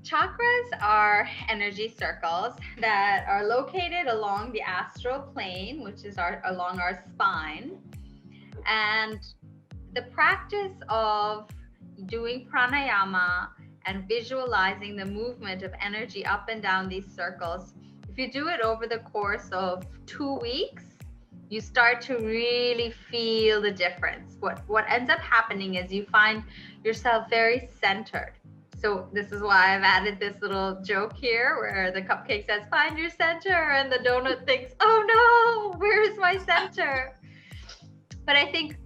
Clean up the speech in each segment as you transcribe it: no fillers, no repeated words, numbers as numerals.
Chakras are energy circles that are located along the astral plane, which is along our spine. And the practice of doing pranayama and visualizing the movement of energy up and down these circles, if you do it over the course of 2 weeks, you start to really feel the difference. What ends up happening is you find yourself very centered. So this is why I've added this little joke here where the cupcake says, find your center, and the donut thinks, oh no, where is my center? But I think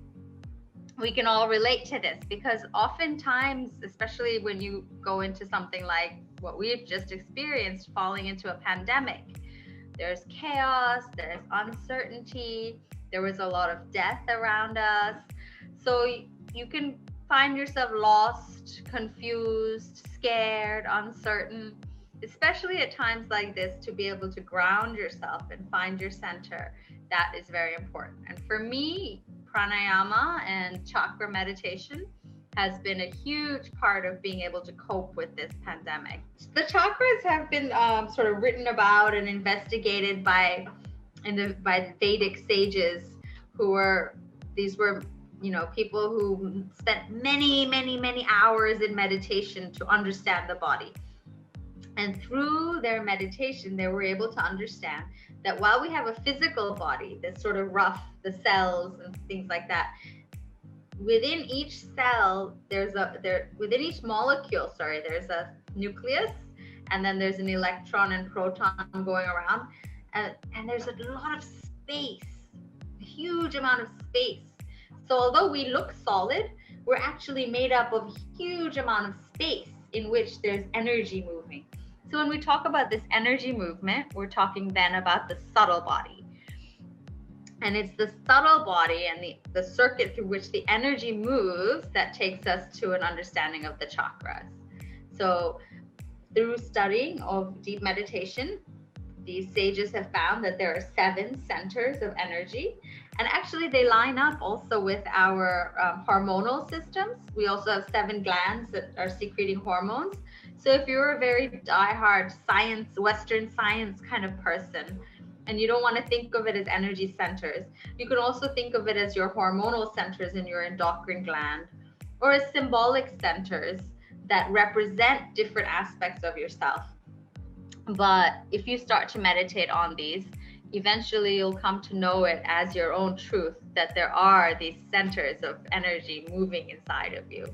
we can all relate to this, because oftentimes, especially when you go into something like what we've just experienced, falling into a pandemic, there's chaos, there's uncertainty, there was a lot of death around us. So you can find yourself lost, confused, scared, uncertain, especially at times like this. To be able to ground yourself and find your center, that is very important. And for me, pranayama and chakra meditation has been a huge part of being able to cope with this pandemic. The chakras have been sort of written about and investigated by the Vedic sages, who were people who spent many hours in meditation to understand the body. And through their meditation, they were able to understand that while we have a physical body that's sort of rough, the cells and things like that, within each cell, within each molecule, there's a nucleus, and then there's an electron and proton going around, and there's a lot of space, a huge amount of space. So although we look solid, we're actually made up of a huge amount of space in which there's energy moving. So when we talk about this energy movement, we're talking then about the subtle body. And it's the subtle body and the circuit through which the energy moves that takes us to an understanding of the chakras. So through studying of deep meditation, these sages have found that there are 7 centers of energy. And actually they line up also with our hormonal systems. We also have 7 glands that are secreting hormones. So if you're a very diehard science, Western science kind of person, and you don't want to think of it as energy centers, you can also think of it as your hormonal centers in your endocrine gland, or as symbolic centers that represent different aspects of yourself. But if you start to meditate on these, eventually you'll come to know it as your own truth, that there are these centers of energy moving inside of you.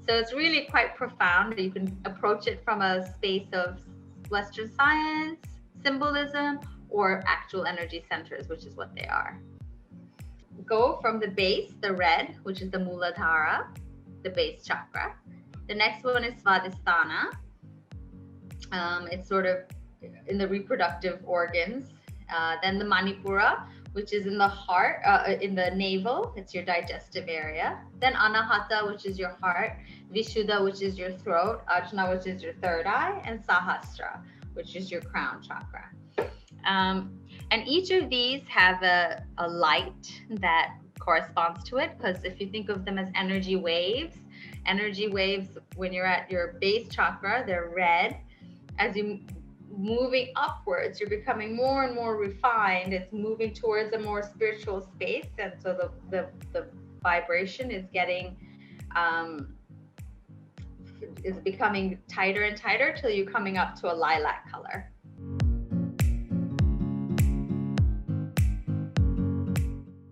So it's really quite profound. You can approach it from a space of Western science, symbolism, or actual energy centers, which is what they are. Go from the base, the red, which is the Muladhara, the base chakra. The next one is Svadhisthana. It's sort of in the reproductive organs. Then the Manipura, which is in the heart, in the navel, it's your digestive area. Then Anahata, which is your heart. Vishuddha, which is your throat. Ajna, which is your third eye. And Sahasra, which is your crown chakra. And each of these have a light that corresponds to it, because if you think of them as energy waves, when you're at your base chakra, they're red. As you moving upwards, you're becoming more and more refined. It's moving towards a more spiritual space, and so the vibration is getting is becoming tighter and tighter till you're coming up to a lilac color.